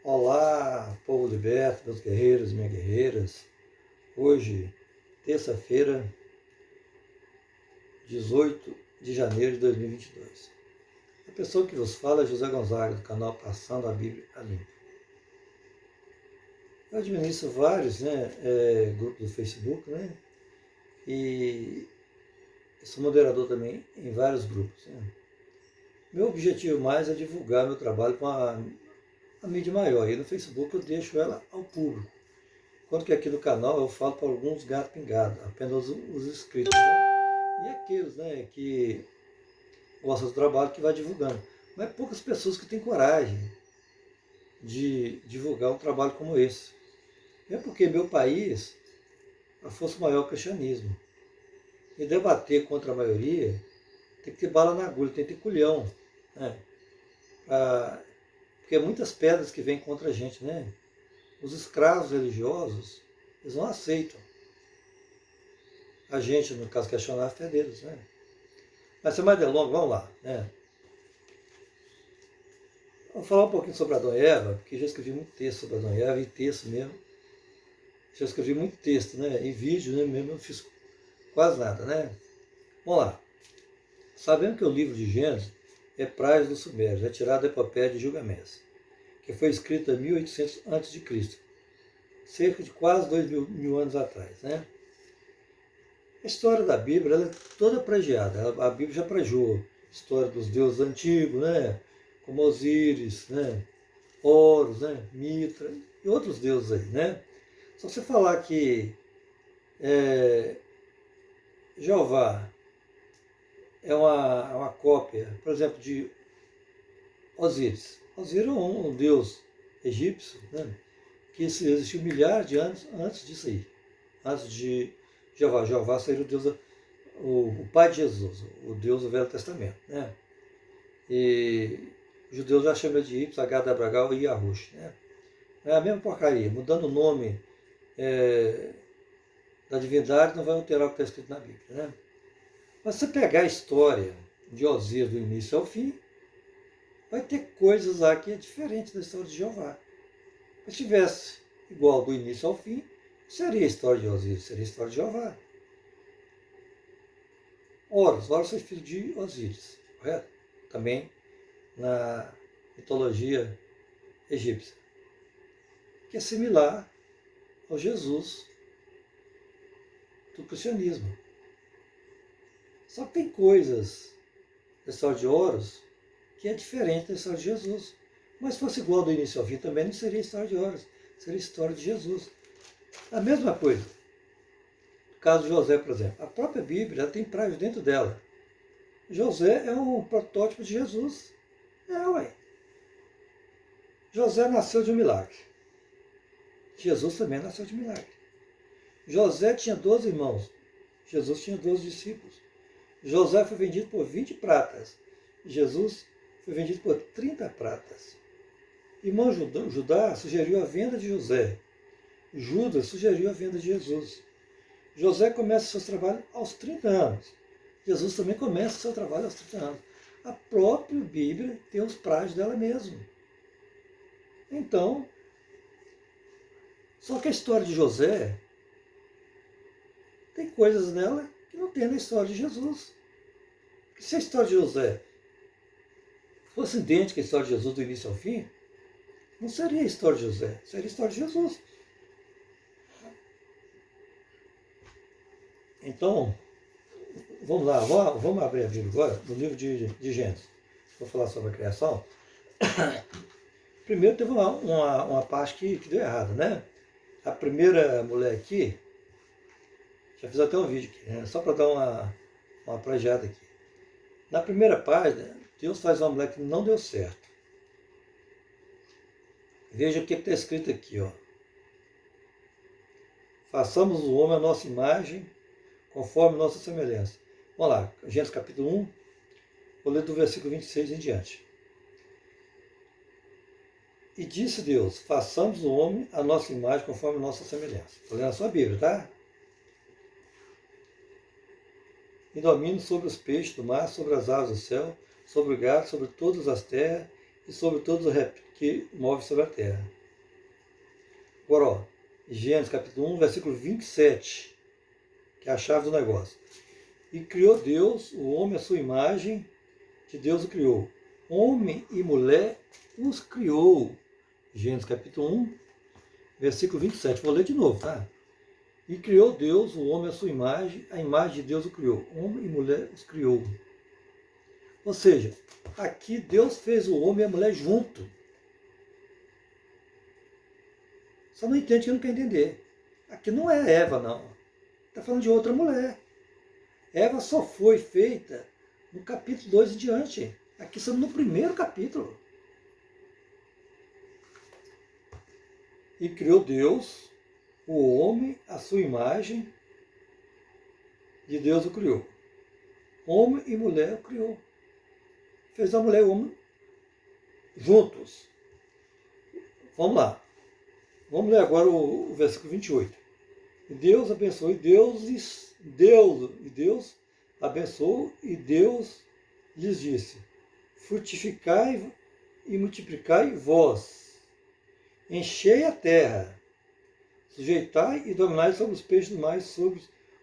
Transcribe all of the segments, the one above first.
Olá, povo liberto, meus guerreiros e minhas guerreiras. Hoje, terça-feira, 18 de janeiro de 2022. A pessoa que vos fala é José Gonzaga, do canal Passando a Bíblia a Limpo. Eu administro vários grupos do Facebook, e sou moderador também em vários grupos. Meu objetivo mais é divulgar meu trabalho com a mídia maior. E no Facebook eu deixo ela ao público. Enquanto que aqui no canal eu falo para alguns gato pingado, apenas os inscritos. E aqueles que gostam do trabalho que vai divulgando. Mas poucas pessoas que têm coragem de divulgar um trabalho como esse. É porque meu país, a força maior é o cristianismo. E debater contra a maioria tem que ter bala na agulha, tem que ter culhão. Porque muitas pedras que vêm contra a gente, Os escravos religiosos, eles não aceitam a gente, no caso, questionar a fé deles, Mas sem mais delongas, vamos lá, Vamos falar um pouquinho sobre Adão e Eva, porque já escrevi muito texto sobre Adão e Eva, e texto mesmo. Já escrevi muito texto, em vídeo, mesmo eu fiz quase nada, Vamos lá. Sabendo que o livro de Gênesis é praia dos Sumérios, é tirado da epopeia de Gilgamesh, que foi escrita em 1800 a.C., cerca de quase 2.000 anos atrás, A história da Bíblia ela é toda plagiada. A Bíblia já plagiou a história dos deuses antigos, como Osíris, Horus, Mitra e outros deuses aí, Só você falar que Jeová é uma cópia, por exemplo, de Osíris. Osíris é um deus egípcio, que existiu milhares de anos antes disso aí, antes de Jeová. Jeová seria o Deus, o pai de Jesus, o Deus do Velho Testamento, E os judeus já chamam de Ips, H-W-H e Yahush, É a mesma porcaria, mudando o nome da divindade não vai alterar o que está escrito na Bíblia, Mas se você pegar a história de Osíris do início ao fim, vai ter coisas lá que é diferente da história de Jeová. Se tivesse igual do início ao fim, seria a história de Osíris, seria a história de Jeová. Horus foi filho de Osíris, correto? Também na mitologia egípcia, que é similar ao Jesus do cristianismo. Só que tem coisas da história de Horus que é diferente da história de Jesus. Mas se fosse igual do início ao fim, também não seria a história de Horus, seria a história de Jesus. A mesma coisa. No caso de José, por exemplo, a própria Bíblia ela tem plágio dentro dela. José é um protótipo de Jesus. Ué. José nasceu de um milagre. Jesus também nasceu de milagre. José tinha 12 irmãos. Jesus tinha 12 discípulos. José foi vendido por 20 pratas. Jesus foi vendido por 30 pratas. Irmão Judá sugeriu a venda de José. Judas sugeriu a venda de Jesus. José começa seu trabalho aos 30 anos. Jesus também começa seu trabalho aos 30 anos. A própria Bíblia tem os prazos dela mesma. Então, só que a história de José tem coisas nela que não tem na história de Jesus. Porque se a história de José fosse idêntica à história de Jesus do início ao fim, não seria a história de José, seria a história de Jesus. Então, vamos lá, vamos abrir a Bíblia agora, no livro de Gênesis. Vou falar sobre a criação. Primeiro teve uma parte que deu errado, A primeira mulher aqui, já fiz até um vídeo aqui, só para dar uma plagiada aqui. Na primeira página, Deus faz uma mulher que não deu certo. Veja o que está escrito aqui, Façamos o homem à nossa imagem, conforme nossa semelhança. Vamos lá, Gênesis capítulo 1, vou ler do versículo 26 em diante. E disse Deus, façamos o homem à nossa imagem, conforme nossa semelhança. Estou lendo a sua Bíblia, tá? E domine sobre os peixes do mar, sobre as aves do céu, sobre o gado, sobre todas as terras, e sobre todos os répteis que movem sobre a terra. Agora, ó, Gênesis capítulo 1, versículo 27, que é a chave do negócio. E criou Deus o homem à sua imagem, de Deus o criou. Homem e mulher os criou. Gênesis capítulo 1, versículo 27. Vou ler de novo, tá? E criou Deus o homem à sua imagem, a imagem de Deus o criou. Homem e mulher os criou. Ou seja, aqui Deus fez o homem e a mulher junto. Só não entende que não quer entender. Aqui não é Eva, não. Está falando de outra mulher. Eva só foi feita no capítulo 2 em diante. Aqui estamos no primeiro capítulo. E criou Deus o homem à sua imagem, de Deus o criou. Homem e mulher o criou. Fez a mulher e o homem juntos. Vamos lá. Vamos ler agora o versículo 28. E Deus abençoou, e Deus abençoou, e Deus lhes disse: frutificai e multiplicai vós, enchei a terra, sujeitai e dominai sobre os peixes do mar, sobre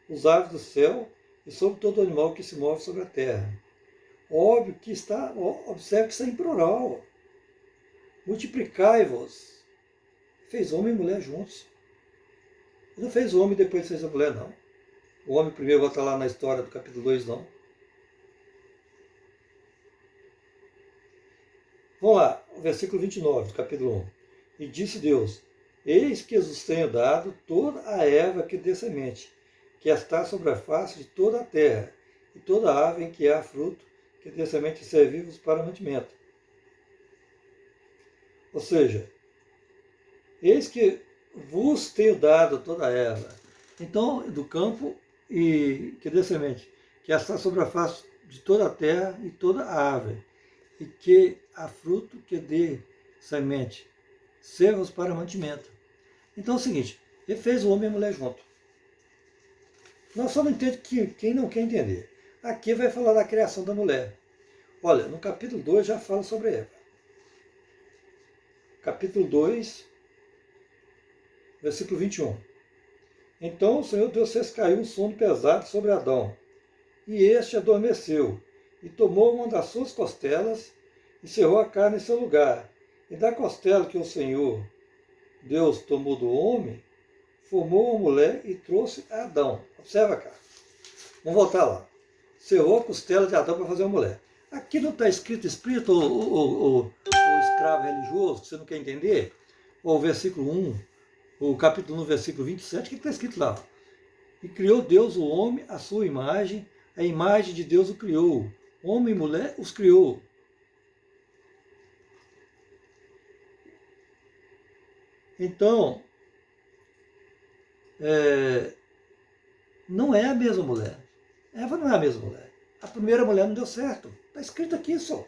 os aves do céu e sobre todo animal que se move sobre a terra. Óbvio que está, observe que está em plural. Multiplicai-vos. Fez homem e mulher juntos. Ele não fez o homem e depois fez a mulher, não. O homem primeiro vai estar lá na história do capítulo 2, não. Vamos lá, o versículo 29 do capítulo 1. E disse Deus: eis que vos tenho dado toda a erva que dê semente, que está sobre a face de toda a terra, e toda a ave em que há fruto, que dê semente servi-vos para mantimento. Ou seja, eis que vos tenho dado toda a erva. Então, do campo e que dê semente, que está sobre a face de toda a terra e toda a ave, e que há fruto que dê semente, servos para mantimento. Então é o seguinte, ele fez o homem e a mulher junto. Nós só não entendemos quem não quer entender. Aqui vai falar da criação da mulher. Olha, no capítulo 2 já fala sobre Eva. Capítulo 2, versículo 21. Então o Senhor Deus fez cair um sono pesado sobre Adão, e este adormeceu, e tomou uma das suas costelas, e cerrou a carne em seu lugar. E da costela que o Senhor Deus tomou do homem, formou uma mulher e trouxe a Adão. Observa cá. Vamos voltar lá. Cerrou a costela de Adão para fazer uma mulher. Aqui não está escrito espírito ou escravo religioso, que você não quer entender? Ou o versículo 1, o capítulo 1, versículo 27, o que está escrito lá? E criou Deus o homem à sua imagem, a imagem de Deus o criou. Homem e mulher os criou. Então, não é a mesma mulher. Eva não é a mesma mulher. A primeira mulher não deu certo. Está escrito aqui só.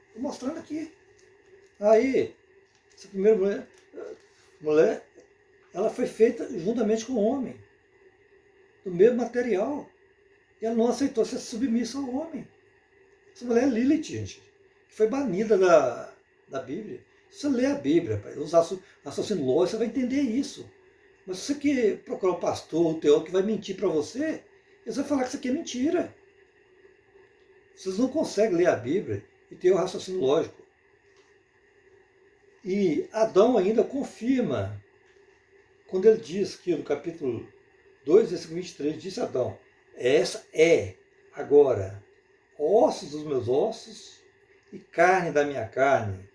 Estou mostrando aqui. Aí, essa primeira mulher, ela foi feita juntamente com o homem. Do mesmo material. E ela não aceitou ser submissa ao homem. Essa mulher é Lilith, gente. Que foi banida da Bíblia. Se você lê a Bíblia, os raciocínios lógicos, você vai entender isso. Mas se você que procurar um pastor, um teólogo que vai mentir para você, eles vão falar que isso aqui é mentira. Vocês não conseguem ler a Bíblia e ter o raciocínio lógico. E Adão ainda confirma, quando ele diz que no capítulo 2, versículo 23, disse Adão: essa é agora ossos dos meus ossos e carne da minha carne.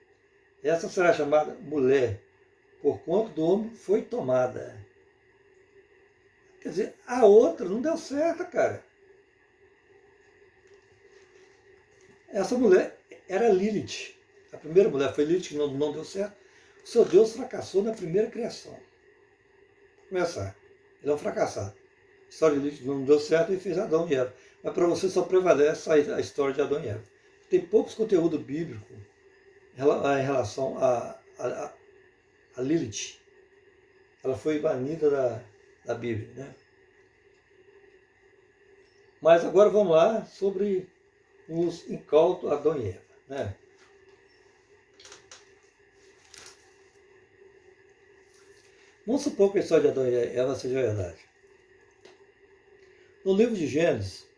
Essa será chamada mulher, porquanto do homem foi tomada. Quer dizer, a outra não deu certo, cara. Essa mulher era Lilith. A primeira mulher foi Lilith, que não deu certo. O seu Deus fracassou na primeira criação. Vamos começar. Ele é um fracassado. A história de Lilith não deu certo e fez Adão e Eva. Mas para você só prevalece a história de Adão e Eva. Tem poucos conteúdo bíblico em relação a Lilith. Ela foi banida da Bíblia, né? Mas agora vamos lá sobre os incautos Adão e Eva, né? Vamos supor que a história de Adão e Eva seja verdade. No livro de Gênesis,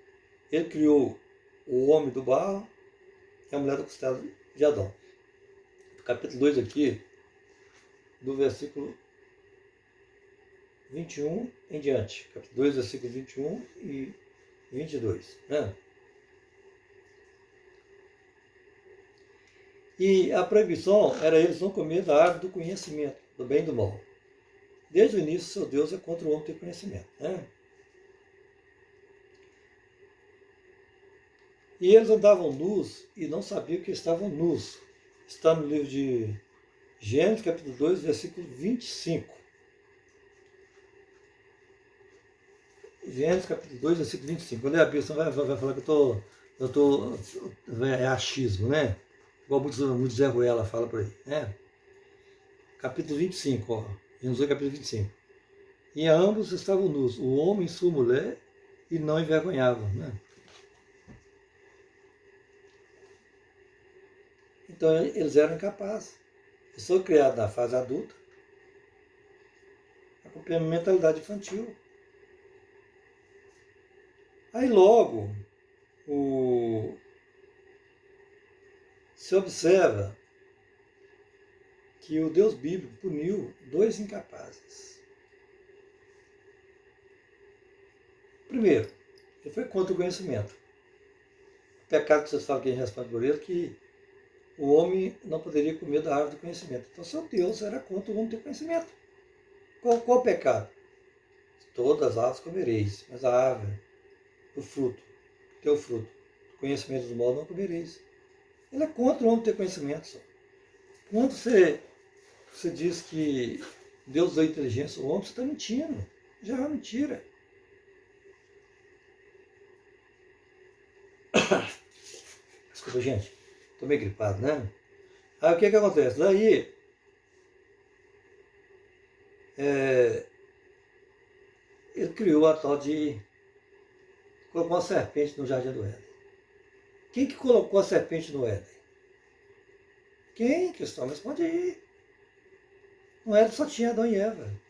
ele criou o homem do barro e a mulher da costela de Adão. Capítulo 2 aqui, do versículo 21 em diante. Capítulo 2, versículos 21 e 22. Né? E a proibição era eles não comer da árvore do conhecimento, do bem e do mal. Desde o início, seu Deus é contra o homem ter conhecimento. Né? E eles andavam nus e não sabiam que estavam nus. Está no livro de Gênesis, capítulo 2, versículo 25. Gênesis, capítulo 2, versículo 25. Quando é a Bíblia, você vai falar que eu tô é achismo, né? Igual muito Zé Ruela fala por aí, né? Capítulo 25, ó. Gênesis 2, capítulo 25. E ambos estavam nus, o homem e sua mulher, e não envergonhavam, né? Então eles eram incapazes. Eles foram criados na fase adulta, com a mentalidade infantil. Aí logo se observa que o Deus bíblico puniu dois incapazes. Primeiro, ele foi contra o conhecimento. O pecado que vocês falam que a gente responde por ele, que o homem não poderia comer da árvore do conhecimento. Então, seu Deus era contra o homem ter conhecimento. Qual o pecado? Todas as árvores comereis, mas a árvore, o fruto, teu fruto, o conhecimento do mal não comereis. Ele é contra o homem ter conhecimento. Só. Quando você diz que Deus deu inteligência ao homem, você está mentindo. Já é uma mentira. Desculpa, gente. Estou meio gripado, né? Aí o que acontece? Daí, ele criou a tal de... colocou uma serpente no jardim do Éden. Quem que colocou a serpente no Éden? Quem? Questão, responde aí. No Éden só tinha Adão e Eva.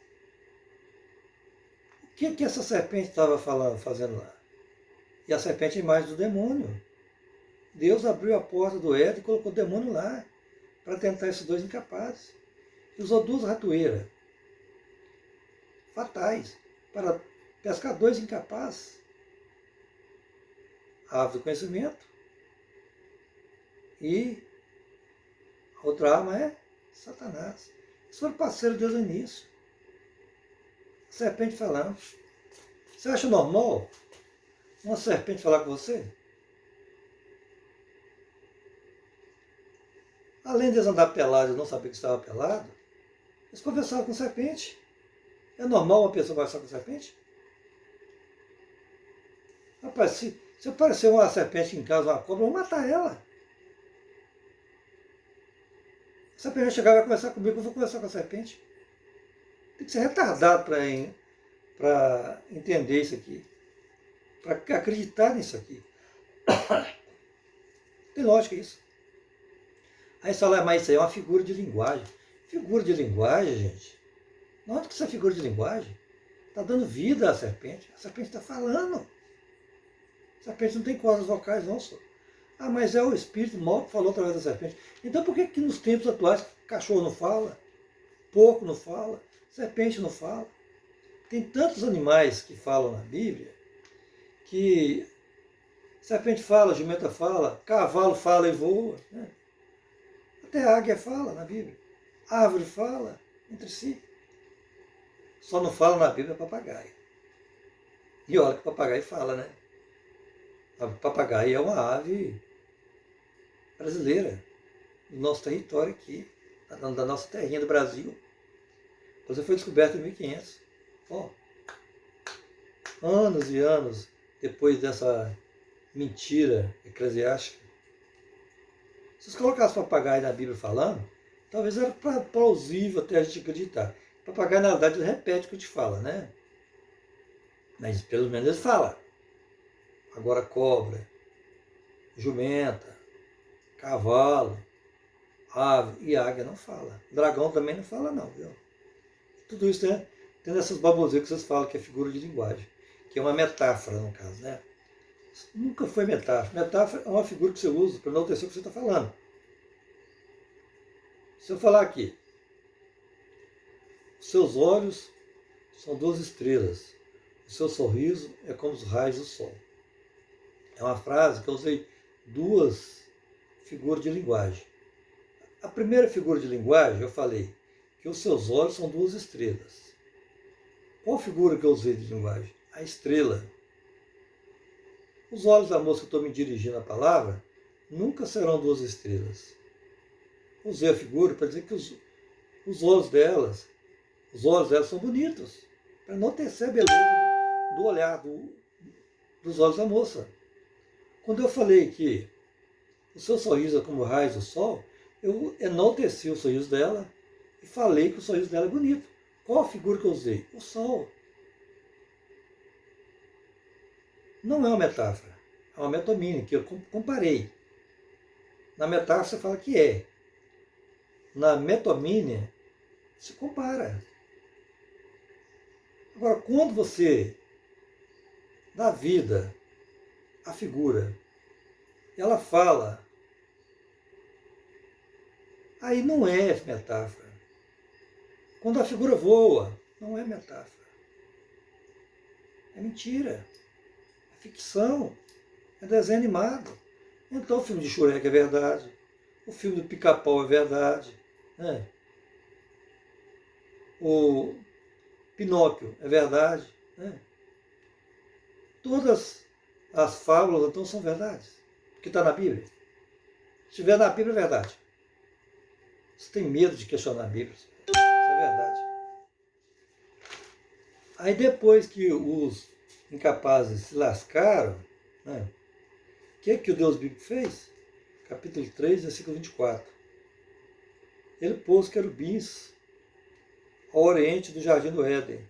O que essa serpente estava fazendo lá? E a serpente é a imagem do demônio. Deus abriu a porta do Éden e colocou o demônio lá para tentar esses dois incapazes. E usou duas ratoeiras fatais para pescar dois incapazes. A árvore do conhecimento e a outra arma é Satanás. Eles foram parceiros desde o início. A serpente falando. Você acha normal uma serpente falar com você? Além de eles andar pelados e não saber que estava pelado, eles conversavam com serpente. É normal uma pessoa conversar com serpente? Rapaz, se aparecer uma serpente em casa, uma cobra, eu vou matar ela. A serpente vai chegar e vai conversar comigo, eu vou conversar com a serpente. Tem que ser retardado para entender isso aqui. Para acreditar nisso aqui. Tem lógica isso. Aí você fala, mas isso aí é uma figura de linguagem. Figura de linguagem, gente? Onde que isso é figura de linguagem? Está dando vida à serpente. A serpente está falando. A serpente não tem cordas vocais, não, só. Ah, mas é o espírito mal que falou através da serpente. Então por que nos tempos atuais cachorro não fala? Porco não fala? Serpente não fala? Tem tantos animais que falam na Bíblia que serpente fala, jumenta fala, cavalo fala e voa. Né? Até a águia fala na Bíblia. A árvore fala entre si. Só não fala na Bíblia papagaio. E olha que o papagaio fala, né? O papagaio é uma ave brasileira, do nosso território aqui, da nossa terrinha do Brasil. Você foi descoberto em 1500. Ó, anos e anos depois dessa mentira eclesiástica. Se você colocasse papagaio na Bíblia falando, talvez era plausível até a gente acreditar. Papagaio, na verdade, ele repete o que te fala, né? Mas pelo menos ele fala. Agora cobra, jumenta, cavalo, ave e águia não fala. Dragão também não fala não, viu? Tudo isso, né? Tem essas baboseiras que vocês falam que é figura de linguagem, que é uma metáfora, no caso, né? Nunca foi metáfora. Metáfora é uma figura que você usa para enaltecer o que você está falando. Se eu falar aqui, seus olhos são 2 estrelas, o seu sorriso é como os raios do sol. É uma frase que eu usei 2 figuras de linguagem. A primeira figura de linguagem eu falei que os seus olhos são 2 estrelas. Qual figura que eu usei de linguagem? A estrela. Os olhos da moça que eu estou me dirigindo a palavra nunca serão 2 estrelas. Usei a figura para dizer que os olhos delas são bonitos, para enaltecer a beleza do olhar, dos olhos da moça. Quando eu falei que o seu sorriso é como raios do sol, eu enalteci o sorriso dela e falei que o sorriso dela é bonito. Qual a figura que eu usei? O sol. Não é uma metáfora, é uma metomínia, que eu comparei. Na metáfora você fala que é. Na metomínia se compara. Agora, quando você dá vida à figura, ela fala, aí não é metáfora. Quando a figura voa, não é metáfora. É mentira. É ficção. É desenho animado. Então o filme de Shrek é verdade. O filme do Pica-Pau é verdade. Né? O Pinóquio é verdade. Né? Todas as fábulas então são verdades. Porque está na Bíblia. Se estiver na Bíblia é verdade. Você tem medo de questionar a Bíblia. Isso é verdade. Aí depois que os incapazes se lascaram, né, o que o Deus bíblico fez? Capítulo 3, versículo 24. Ele pôs querubins ao oriente do jardim do Éden,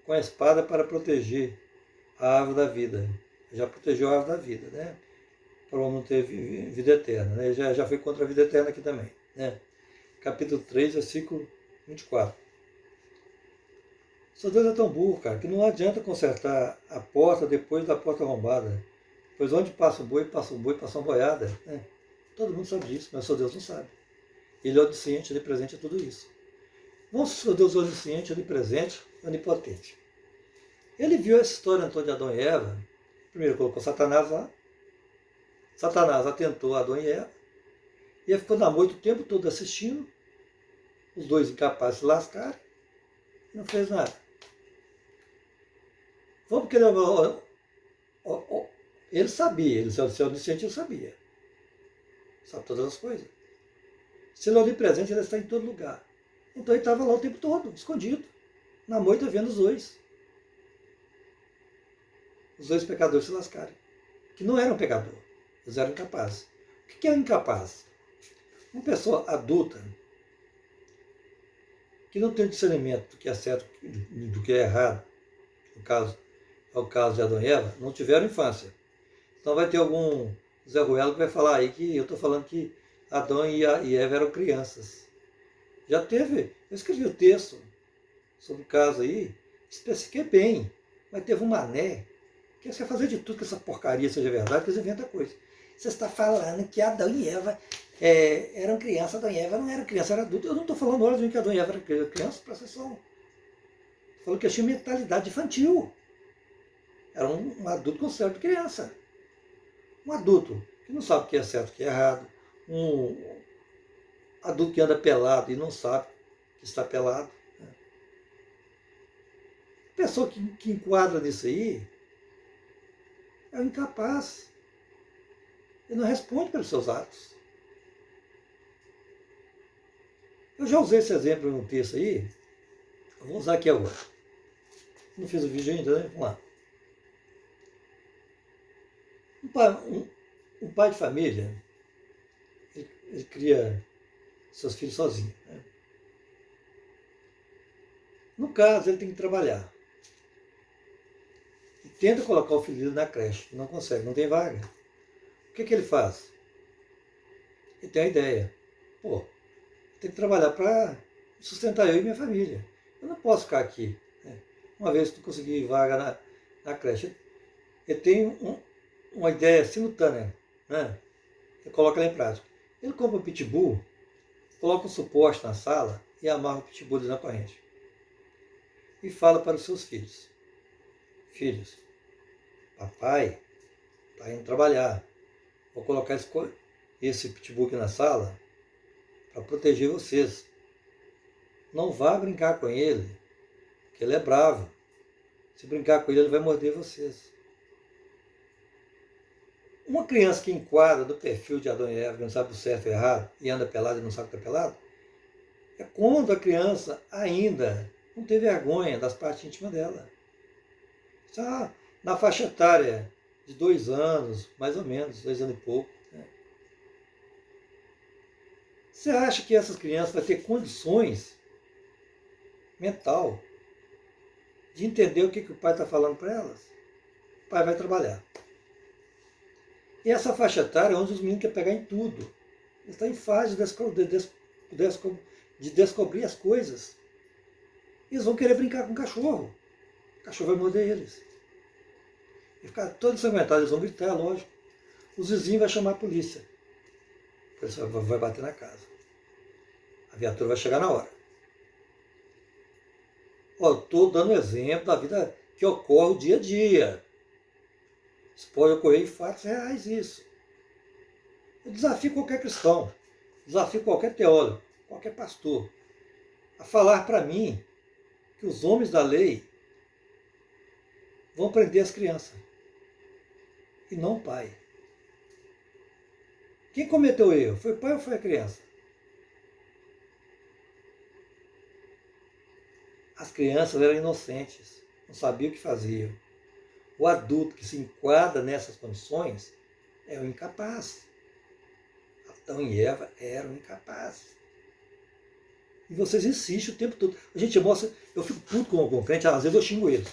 com a espada para proteger a árvore da vida. Já protegeu a árvore da vida, né? Para o homem não ter vida eterna. Né? Já foi contra a vida eterna aqui também. Né? Capítulo 3, versículo 24. Seu Deus é tão burro, cara, que não adianta consertar a porta depois da porta arrombada. Pois onde passa um boi, passa uma boiada. Né? Todo mundo sabe disso, mas seu Deus não sabe. Ele é onisciente, onipresente a tudo isso. Vamos seu Deus onisciente, onipresente, onipotente. Ele viu essa história então de Adão e Eva. Primeiro colocou Satanás lá. Satanás atentou a Adão e Eva. E ele ficou na moita o tempo todo assistindo. Os dois incapazes de se lascar. E não fez nada. Vamos querer... Ele sabia, ele se é onisciente, ele sabia. Sabe todas as coisas. Se ele é onipresente, ele está em todo lugar. Então ele estava lá o tempo todo, escondido, na moita vendo os dois. Os dois pecadores se lascarem. Que não eram pecador, eles eram incapazes. O que é um incapaz? Uma pessoa adulta, que não tem discernimento do que é certo do que é errado, no caso, é o caso de Adão e Eva, não tiveram infância. Então vai ter algum Zé Ruelo que vai falar aí que eu estou falando que Adão e Eva eram crianças. Já teve, eu escrevi o texto sobre o caso aí, especifiquei bem, mas teve um mané que quer fazer de tudo que essa porcaria seja verdade, que eles inventam coisa. Você está falando que Adão e Eva eram crianças, Adão e Eva não eram crianças, eram adultos. Eu não estou falando hoje que Adão e Eva eram crianças, presta atenção. Falou que tinha mentalidade infantil. Era um adulto com certo criança. Um adulto que não sabe o que é certo e o que é errado. Um adulto que anda pelado e não sabe que está pelado. A pessoa que enquadra nisso aí é um incapaz. Ele não responde pelos seus atos. Eu já usei esse exemplo em um texto aí. Eu vou usar aqui agora. Não fiz o vídeo ainda, né? Vamos lá. Um pai de família, ele cria seus filhos sozinho. Né? No caso, ele tem que trabalhar. E tenta colocar o filho dele na creche. Não consegue, não tem vaga. O que ele faz? Ele tem a ideia. Pô, tem que trabalhar para sustentar eu e minha família. Eu não posso ficar aqui. Né? Uma vez que eu consegui vaga na creche, eu tenho uma ideia simultânea. Né? Eu coloco ela em prática. Ele compra um pitbull, coloca um suporte na sala e amarra o pitbull na corrente. E fala para os seus filhos: filhos, papai está indo trabalhar. Vou colocar esse pitbull aqui na sala para proteger vocês. Não vá brincar com ele, porque ele é bravo. Se brincar com ele, ele vai morder vocês. Uma criança que enquadra do perfil de Adão e Eva, que não sabe o certo e o errado, e anda pelado e não sabe que está pelado, é quando a criança ainda não tem vergonha das partes íntimas dela. Está na faixa etária de 2 anos, mais ou menos, 2 anos e pouco. Né? Você acha que essas crianças vão ter condições mental de entender o que o pai está falando para elas? O pai vai trabalhar. E essa faixa etária é onde os meninos querem pegar em tudo. Eles estão em fase de descobrir as coisas. Eles vão querer brincar com o cachorro. O cachorro vai morder eles. E ficar todos ensanguentados, eles vão gritar, lógico. Os vizinhos vão chamar a polícia. A polícia vai bater na casa. A viatura vai chegar na hora. Estou dando exemplo da vida que ocorre o dia a dia. Isso pode ocorrer em fatos reais, isso. Eu desafio qualquer cristão, desafio qualquer teólogo, qualquer pastor, a falar para mim que os homens da lei vão prender as crianças, e não o pai. Quem cometeu o erro? Foi o pai ou foi a criança? As crianças eram inocentes, não sabiam o que faziam. O adulto que se enquadra nessas condições é o incapaz. Adão e Eva eram incapazes. E vocês insistem o tempo todo. A gente mostra, eu fico puto com o crente, às vezes eu xingo eles.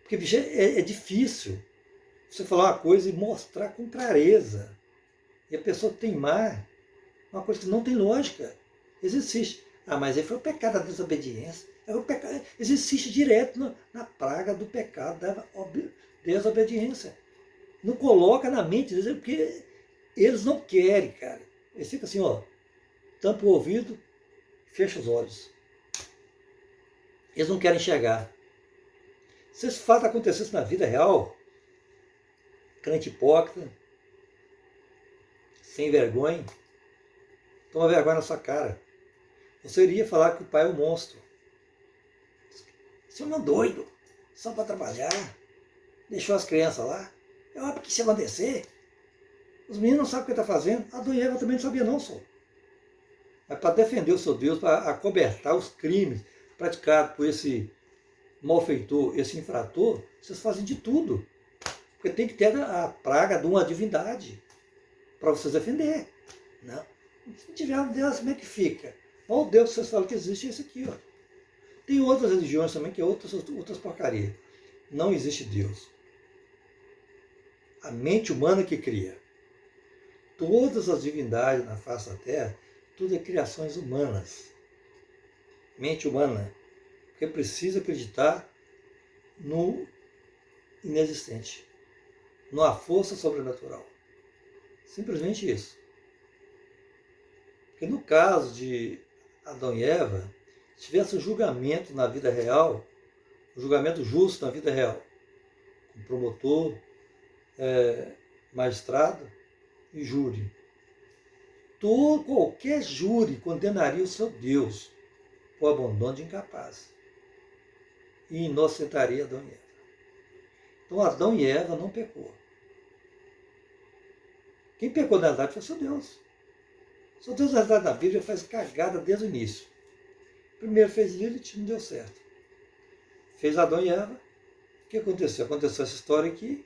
Porque, bicho, é difícil você falar uma coisa e mostrar com clareza. E a pessoa teimar uma coisa que não tem lógica. Eles insistem. Mas aí foi o pecado da desobediência. Eles insistem direto na praga do pecado da desobediência. Não coloca na mente deles, porque eles não querem, cara. Eles ficam assim, tampa o ouvido, fecha os olhos. Eles não querem enxergar. Se esse fato acontecesse na vida real, crente hipócrita, sem vergonha, toma vergonha na sua cara. Você iria falar que o pai é um monstro. Esse homem é um doido, só para trabalhar, deixou as crianças lá. É óbvio que isso ia acontecer. Os meninos não sabem o que está fazendo. A Adão e Eva também não sabia não, só. Mas para defender o seu Deus, para acobertar os crimes praticados por esse malfeitor, esse infrator, vocês fazem de tudo. Porque tem que ter a praga de uma divindade para vocês defender. Não. Se não tiver um Deus, como é que fica? Olha o Deus que vocês falam que existe, é esse aqui. Tem outras religiões também que é outras porcarias. Não existe Deus. A mente humana que cria. Todas as divindades na face da Terra, tudo é criações humanas. Mente humana. Porque precisa acreditar no inexistente. Numa força sobrenatural. Simplesmente isso. Porque no caso de Adão e Eva, se tivesse um julgamento na vida real, um julgamento justo na vida real, com promotor, magistrado e júri. Qualquer júri condenaria o seu Deus por abandono de incapaz e inocentaria Adão e Eva. Então Adão e Eva não pecou. Quem pecou na verdade foi o seu Deus. O seu Deus, na verdade, na Bíblia faz cagada desde o início. Primeiro fez Lilith, não deu certo. Fez Adão e Eva. O que aconteceu? Aconteceu essa história aqui.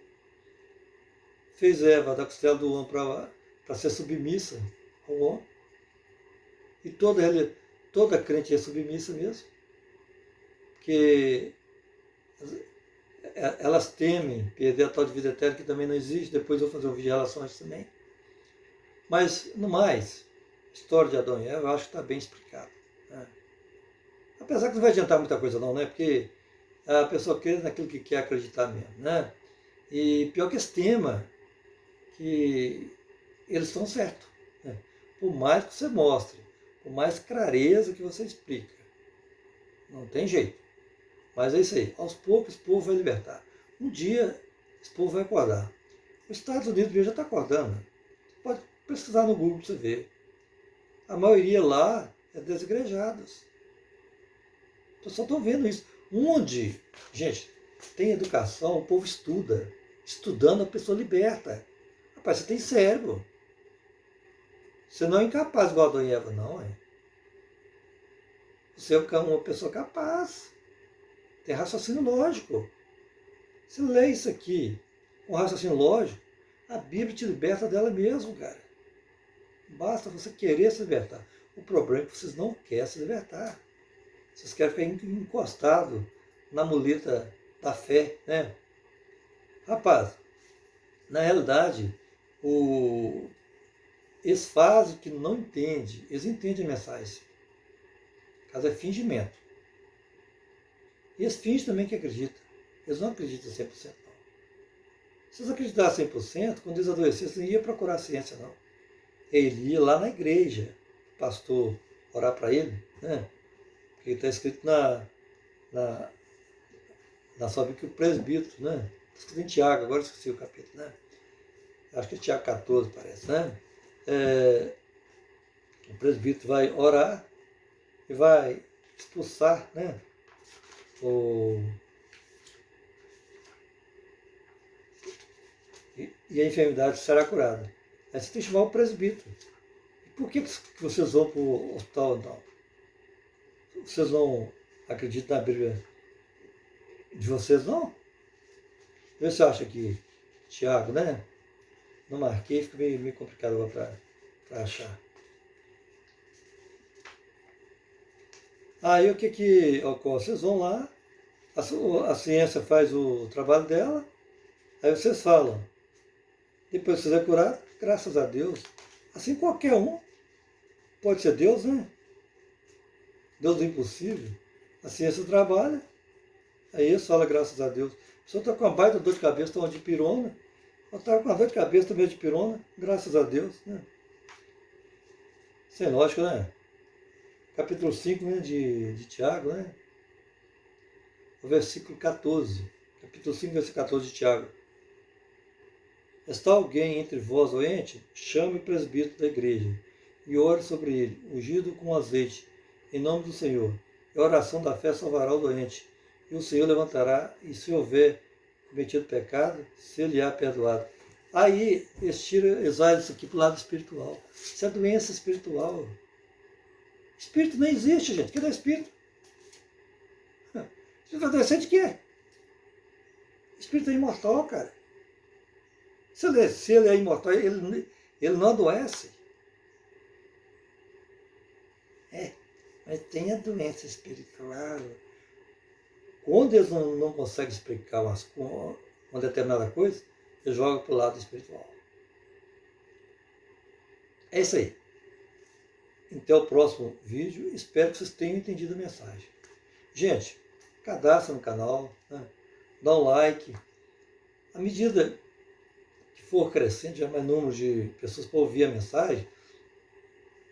Fez Eva da costela do homem para ser submissa ao homem. E toda crente é submissa mesmo. Porque elas temem perder a tal de vida eterna, que também não existe. Depois eu vou fazer um vídeo em relação a isso também. Mas, no mais, a história de Adão e Eva eu acho que está bem explicada. Né? Apesar que não vai adiantar muita coisa não, né? Porque a pessoa crê naquilo que quer acreditar mesmo, né? E pior que esse tema, que eles estão certos, né? Por mais que você mostre, por mais clareza que você explica, não tem jeito. Mas é isso aí, aos poucos o povo vai libertar. Um dia esse povo vai acordar. Os Estados Unidos mesmo já está acordando. Você pode pesquisar no Google para você ver. A maioria lá é desigrejados. Eu só estou vendo isso. Onde, gente, tem educação, o povo estuda. Estudando a pessoa liberta. Rapaz, você tem cérebro. Você não é incapaz igual Adão e Eva, não, é? Você é uma pessoa capaz. Tem raciocínio lógico. Você lê isso aqui com raciocínio lógico, a Bíblia te liberta dela mesmo, cara. Basta você querer se libertar. O problema é que vocês não querem se libertar. Vocês querem ficar encostados na muleta da fé, né? Rapaz, na realidade, eles fazem o que não entendem. Eles entendem a mensagem. Caso é fingimento. E eles fingem também que acreditam. Eles não acreditam 100%, não. Se eles acreditassem 100%, quando eles adoecessem, não ia procurar ciência, não. Ele ia lá na igreja, o pastor orar para ele, né? Porque está escrito na sua Bíblia que o presbítero, né? Está escrito em Tiago, agora esqueci o capítulo, né? Acho que é Tiago 14, parece, né? O presbítero vai orar e vai expulsar, né? E a enfermidade será curada. Aí você tem que chamar o presbítero. E por que vocês vão para o hospital então? Vocês não acreditam na Bíblia de vocês, não? Você acha que Tiago, né? Não marquei, fica meio complicado agora para achar. Aí o que ocorre? Vocês vão lá, a ciência faz o trabalho dela, aí vocês falam, depois que vocês é curado, graças a Deus. Assim qualquer um pode ser Deus, né? Deus do impossível. A ciência trabalha, aí eles falam graças a Deus. A pessoa está com uma baita dor de cabeça, está de pirona, ou está com uma dor de cabeça também de pirona, graças a Deus, né? Sem lógica, né? Capítulo 5, né, de Tiago, né? O versículo 14. Capítulo 5, versículo 14 de Tiago. Está alguém entre vós doente? Chame o presbítero da igreja e ore sobre ele, ungido com azeite, em nome do Senhor. E a oração da fé salvará o doente, e o Senhor levantará, e se houver cometido pecado, se-lhe-á perdoado. Aí eles olham isso aqui para o lado espiritual. Isso é doença espiritual. Espírito não existe, gente. O que é espírito? Espírito adolescente o que é? Espírito é imortal, cara. Se ele é imortal, ele não adoece. Mas tem a doença espiritual. Quando eles não conseguem explicar uma determinada coisa, eles jogam para o lado espiritual. É isso aí. Até o próximo vídeo. Espero que vocês tenham entendido a mensagem. Gente, cadastra no canal, né? Dá um like. À medida que for crescendo, já mais número de pessoas para ouvir a mensagem,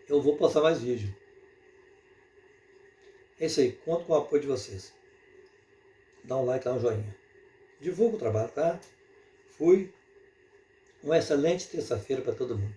eu vou postar mais vídeo. É isso aí. Conto com o apoio de vocês. Dá um like, dá um joinha. Divulga o trabalho, tá? Fui. Uma excelente terça-feira para todo mundo.